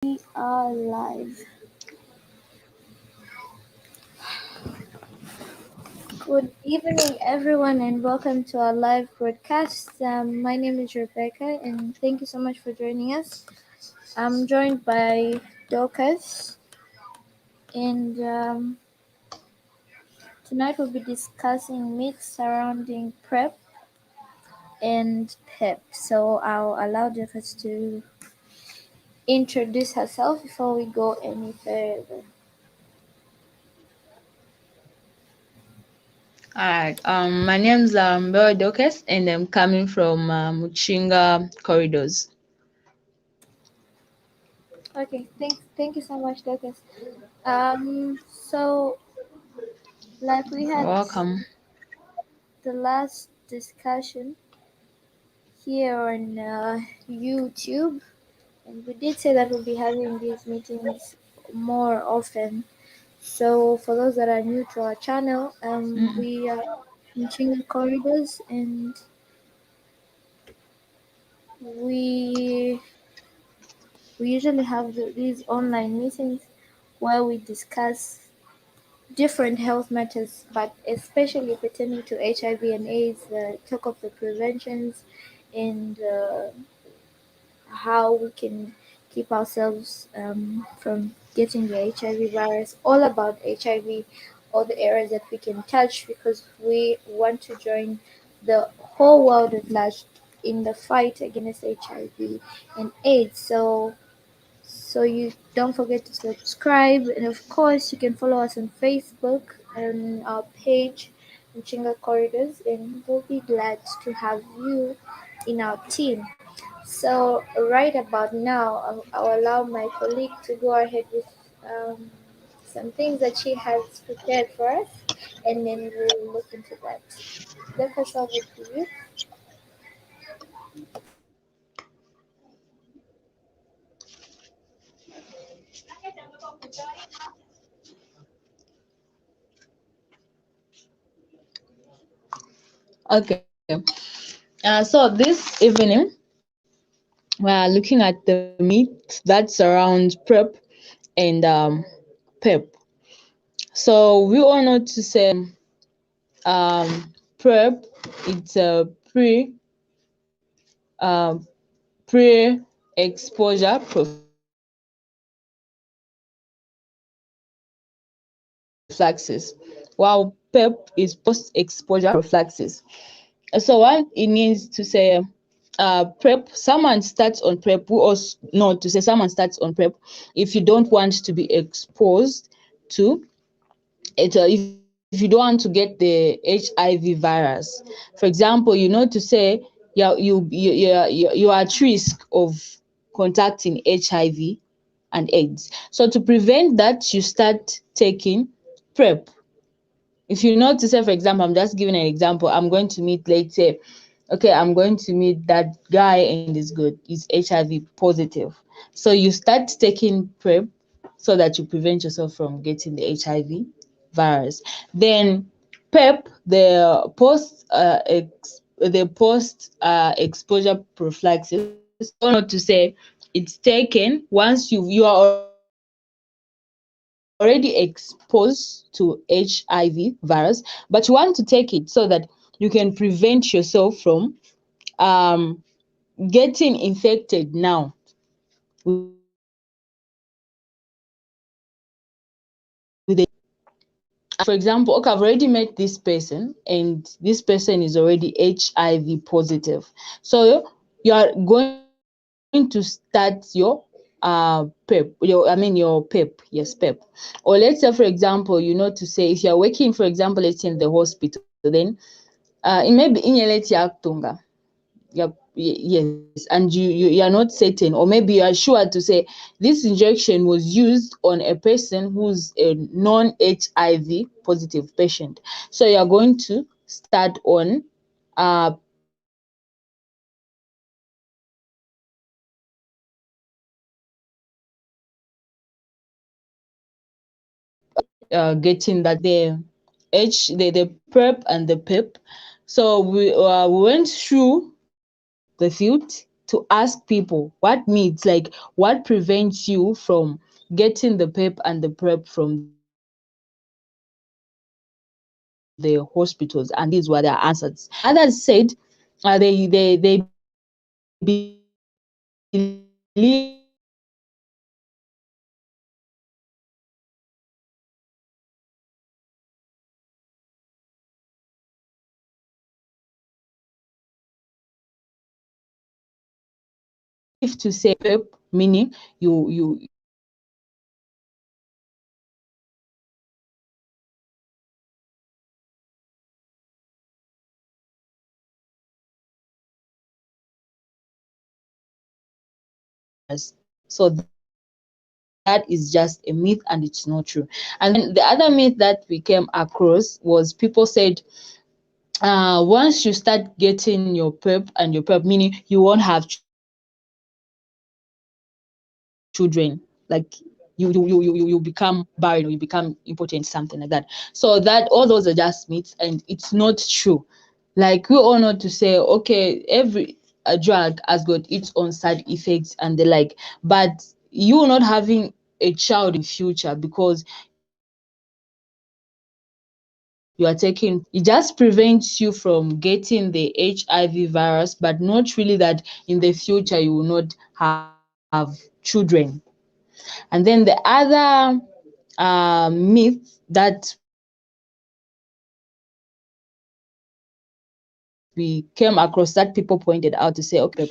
We are live. Good evening, everyone, and welcome to our live broadcast. My name is Rebecca, and thank you so much for joining us. I'm joined by Dorcas, and tonight we'll be discussing myths surrounding PrEP and PEP. So I'll allow Dorcas to introduce herself before we go any further. Alright, my name's Bella Dokes and I'm coming from Muchinga Corridors. Okay, thank you so much, Dorcas. So like we had Welcome. the last discussion here on YouTube, and we did say that we'll be having these meetings more often. So, for those that are new to our channel, Mm-mm. we are in Chinga Corridors, and we we usually have these online meetings where we discuss different health matters, but especially pertaining to HIV and AIDS, talk of the preventions and how we can keep ourselves from getting the HIV virus, all about HIV, all the areas that we can touch, because we want to join the whole world at large in the fight against HIV and AIDS. So you don't forget to subscribe, and of course you can follow us on Facebook and our page, Chinga Corridors, and we'll be glad to have you in our team. So right about now, I'll allow my colleague to go ahead with um, some things that she has prepared for us, and then we'll look into that. Let us over to you. Okay, so this evening we are looking at the myth that surrounds PrEP and PEP. So we all know to say PrEP, it's a um, pre-exposure prophylaxis, while PEP is post-exposure prophylaxis. So what it means to say PrEP, someone starts on PrEP, we also know to say someone starts on PrEP if you don't want to be exposed to it, if you don't want to get the HIV virus. For example, you know to say you are at risk of contacting HIV and AIDS. So to prevent that, you start taking PrEP. If you know to say, for example, I'm just giving an example, I'm going to meet, let's say, okay, I'm going to meet that guy and is good, is HIV positive. So you start taking PrEP so that you prevent yourself from getting the HIV virus. Then PEP, the post exposure prophylaxis, we all know to say it's taken once you are already exposed to HIV virus, but you want to take it so that you can prevent yourself from um getting infected now with the HIV. For example, okay, I've already met this person and this person is already HIV positive. So you are going to start your your PEP, yes, PEP. Or let's say, for example, you know to say if you're working, for example, let's say in the hospital, then it may be in your yes, and you are not certain, or maybe you are sure to say this injection was used on a person who's a non-HIV positive patient. So you are going to start on PEP so that you prevent yourself from getting that the PrEP and the PEP. So we went through the field together. to ask people what myths, like what prevents you from getting the PEP and the PrEP from the hospitals, and these were their answers. Others said they believe that believe to say PEP, meaning so that is just a myth and it's not true. And then the other myth that we came across was people said once you start getting your PEP and your PEP, meaning you won't have children, like you become barren or you become impotent, something like that. So that all those are just myths and it's not true. Like we all know to say, okay, every drug has got its own side effects and the like, but you not having a child in future because you are taking PrEP, it just prevents you from getting the HIV virus, but not really that in the future you will not have children. And then the other myth that we came across that people pointed out to say, okay,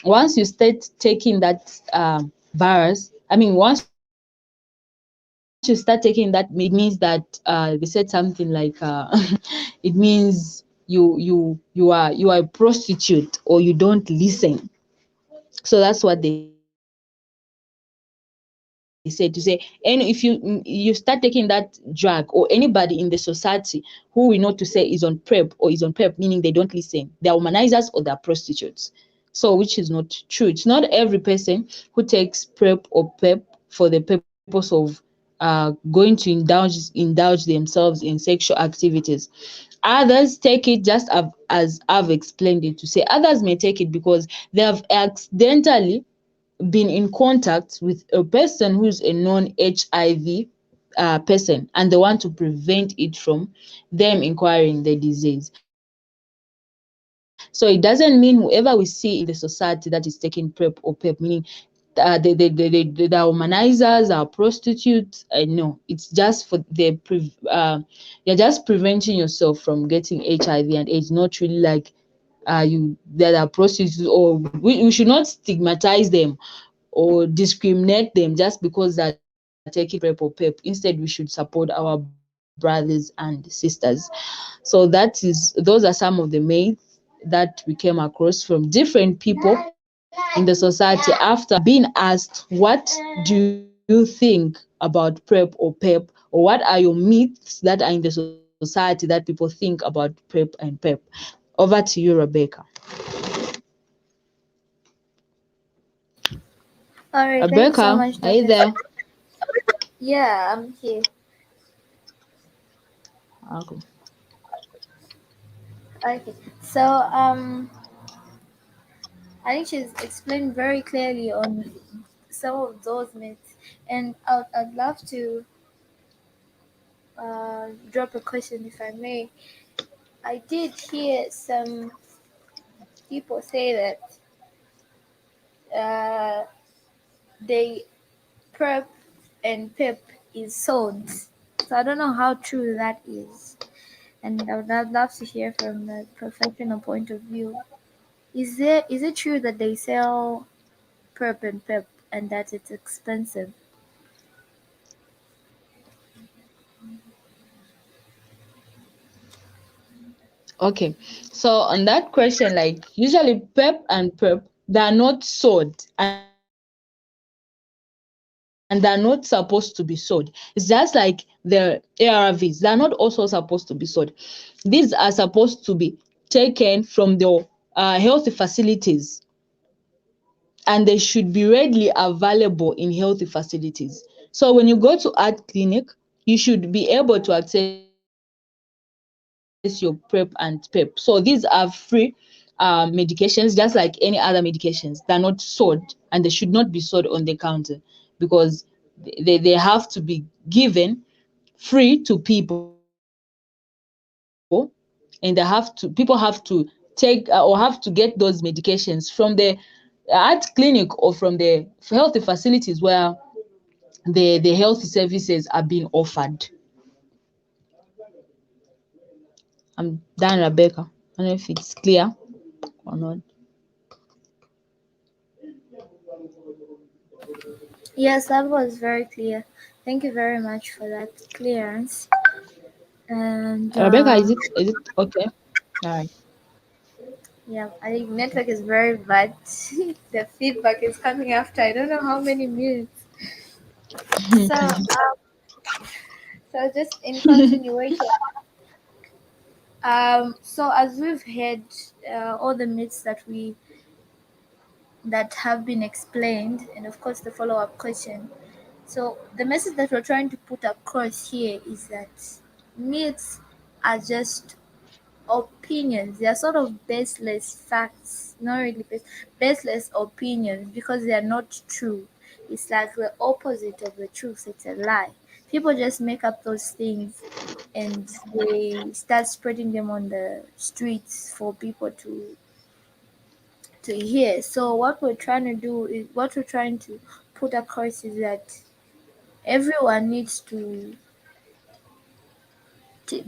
once you start taking that virus, I mean, once you start taking that, it means that they said something like it means you are a prostitute or you don't listen. So that's what they said, to say, and if you start taking that drug, or anybody in the society who we know to say is on PrEP or is on PrEP, meaning they don't listen, they're humanizers or they're prostitutes. So which is not true. It's not every person who takes PrEP or PrEP for the purpose of going to indulge themselves in sexual activities. Others take it just as I've explained it, to say others may take it because they have accidentally been in contact with a person who's a non-HIV person, and they want to prevent it from them acquiring the disease. So it doesn't mean whoever we see in the society that is taking PrEP or PrEP, meaning the humanizers are prostitutes. No, it's just for you're just preventing yourself from getting HIV and AIDS, not really like you that are prostitutes, or we should not stigmatize them or discriminate them just because they're taking PrEP or PEP. Instead, we should support our brothers and sisters. So those are some of the myths that we came across from different people in the society after being asked, what do you think about PrEP or PEP, or what are your myths that are in the society that people think about PrEP and PEP? Over to you, Rebecca. All right, thank you Rebecca, so are much, you there? Dr. Yeah, I'm here. Okay. Okay, so I think she's explained very clearly on some of those myths, and I'd love to drop a question if I may. I did hear some people say that uh, they prep and pip is sold. So I don't know how true that is, and I'd love to hear from a professional point of view. Is it true that they sell prep and pip and that it's expensive? Okay. So on that question, like usually PEP and PrEP, they are not sold and they are not supposed to be sold. It's just like the ARVs, they are not also supposed to be sold. These are supposed to be taken from the health facilities, and they should be readily available in healthy facilities. So when you go to art clinic, you should be able to access your PrEP and PEP. So these are free available medications just like any other medications. They're not sold, and they should not be sold on the counter, because they have to be given free to people, and people have to take or have to get those medications from the art clinic or from the healthy facilities where the healthy services are being offered. I'm done, Rebecca. I don't know if it's clear or not. Yes, that was very clear. Thank you very much for that clearance. And Rebecca, is it okay? All right. yeah, I think network is very bad. The feedback is coming after I don't know how many minutes. So just in continuation, so as we've heard all the myths that have been explained, and of course the follow-up question. So the message that we're trying to put across here is that myths are just opinions. They are sort of baseless facts, not really baseless opinions, because they are not true. It's like the opposite of the truth. It's a lie. People just make up those things and they start spreading them on the streets for people to hear. So what we're trying to put across is that everyone needs to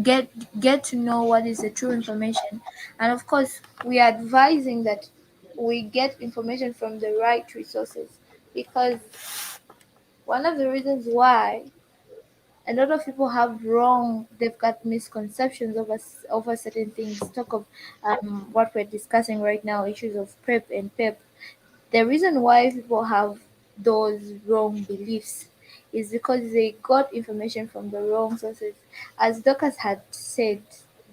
get to know what is the true information, and of course we are advising that we get information from the right resources, because one of the reasons why a lot of people they've got misconceptions over certain things. Talk of what we're discussing right now, issues of prep and pep. The reason why people have those wrong beliefs is because they got information from the wrong sources. As Dorcas had said,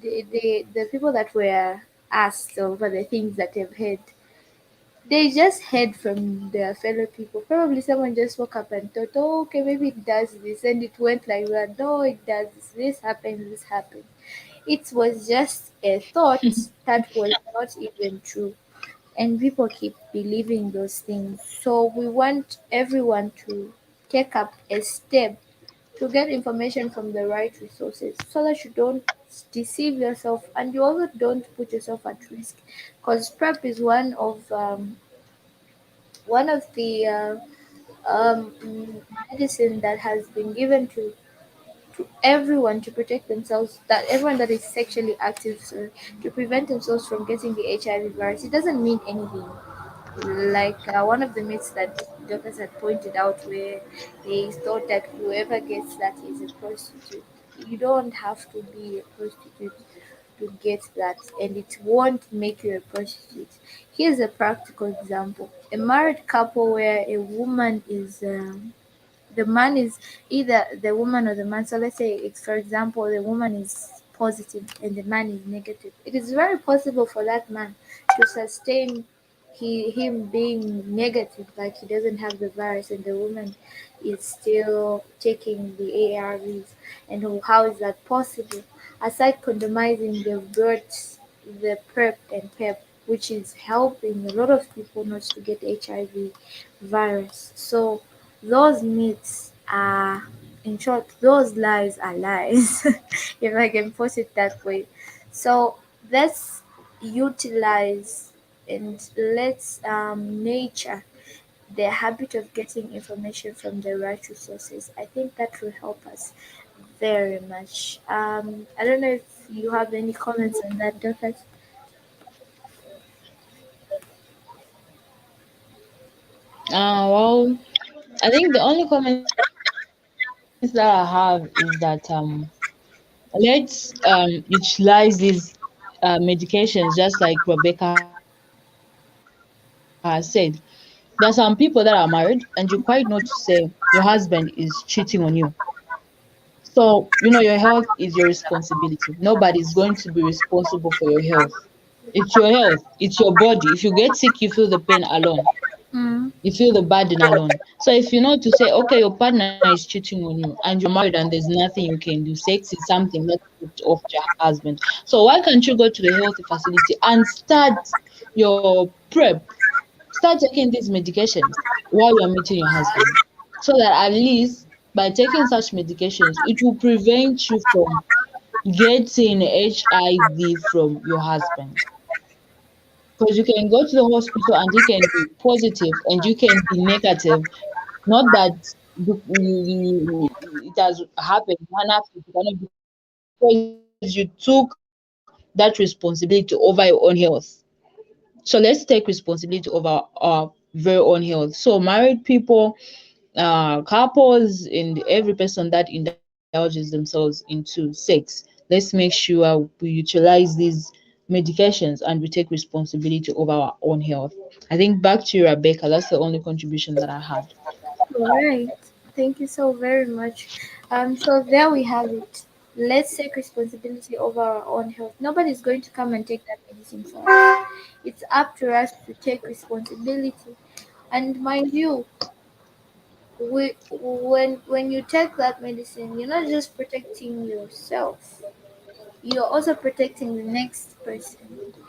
the people that were asked over the things that they've heard, they just heard from their fellow people. Probably someone just woke up and thought, oh, okay, maybe it does this, and it went like that. No, it does this. This happened. This happened. It was just a thought that was not even true, and people keep believing those things. So we want everyone to take up a step to get information from the right resources, so that you don't deceive yourself and you also don't put yourself at risk, because prep is one of the medicine that has been given to everyone to protect themselves, that everyone that is sexually active, so to prevent themselves from getting the HIV virus. It doesn't mean anything. Like one of the myths that doctors had pointed out, where they thought that whoever gets that is a prostitute. You don't have to be a prostitute to get that, and it won't make you a prostitute. Here's a practical example: a married couple where a woman is the man is either the woman or the man. So let's say, for example, the woman is positive and the man is negative. It is very possible for that man to sustain him being negative, like he doesn't have the virus, and the woman is still taking the ARVs. And how is that possible? Aside condomizing, they've brought the PrEP and PEP, which is helping a lot of people not to get HIV virus. So those myths are, in short, those lies are lies, if I can put it that way. So let's utilize and let's nature the habit of getting information from the right resources. I think that will help us very much. I don't know if you have any comments on that, Dorcas. Well, I think the only comments that I have is that let's utilize these medications just like Rebecca has said. There are some people that are married, and you're quite not to say your husband is cheating on you. So, your health is your responsibility. Nobody is going to be responsible for your health. It's your health, it's your body. If you get sick, you feel the pain alone. You feel the Mm, burden alone. So if you know to say, okay, your partner is cheating on you and you're married and there's nothing you can do, sex is something that's put off your husband. So why can't you go to the healthy facility and start your prep, start taking these medications while you're meeting your husband, so that at least by taking such medications, it will prevent you from getting HIV from your husband. Because you can go to the hospital and you can be positive and you can be negative. Not that it has happened, one after the other, because you took that responsibility over your own health. So let's take responsibility over our very own health. So married people, couples, and every person that indulges themselves into sex, let's make sure we utilize these medications and we take responsibility over our own health. I think back to you, Rebecca. That's the only contribution that I had. All right. Thank you so very much. So there we have it. Let's take responsibility over our own health. Nobody's going to come and take that medicine for us. It's up to us to take responsibility. And mind you, when you take that medicine, you're not just protecting yourself. You're also protecting the next person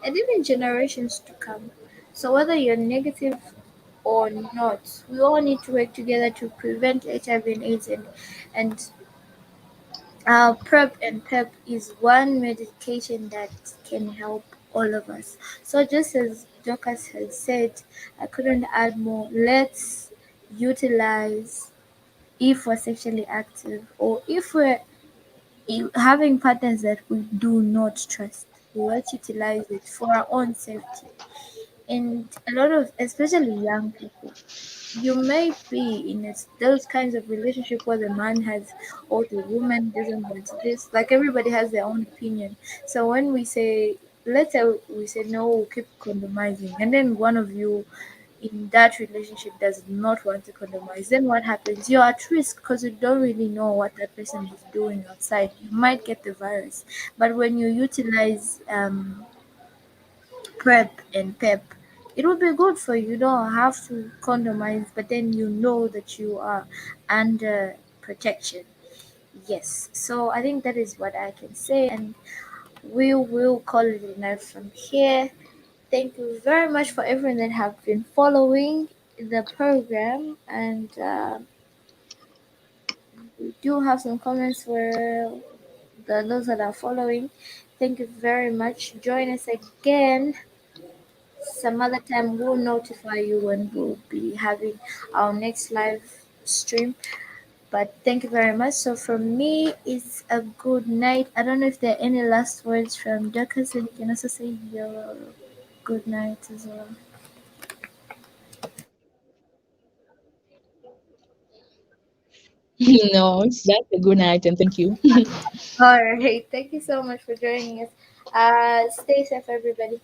and even generations to come. So whether you're negative or not, we all need to work together to prevent HIV and AIDS, and PrEP and PEP is one medication that can help all of us. So just as Dorcas has said, I couldn't add more. Let's utilize, if we're sexually active or if we're having partners that we do not trust, let's utilize it for our own safety. And a lot of, especially young people, you may be in those kinds of relationship where the man has, or the woman doesn't want this. Like everybody has their own opinion. So when we say, let's say we say no, we'll keep compromising, and then one of you in that relationship does not want to compromise, then what happens? You're at risk because you don't really know what that person is doing outside. You might get the virus, but when you utilize PrEP and PEP, it will be good for you. You don't have to compromise, but then you know that you are under protection. Yes, so I think that is what I can say, and we will call it a night from here. Thank you very much for everyone that have been following the program, and we do have some comments for those that are following. Thank you very much. Join us again some other time. We'll notify you when we'll be having our next live stream. But thank you very much. So from me, it's a good night. I don't know if there are any last words from Ducker, so you can also say your good night as well. No, it's just a good night and thank you. All right. Thank you so much for joining us. Stay safe, everybody.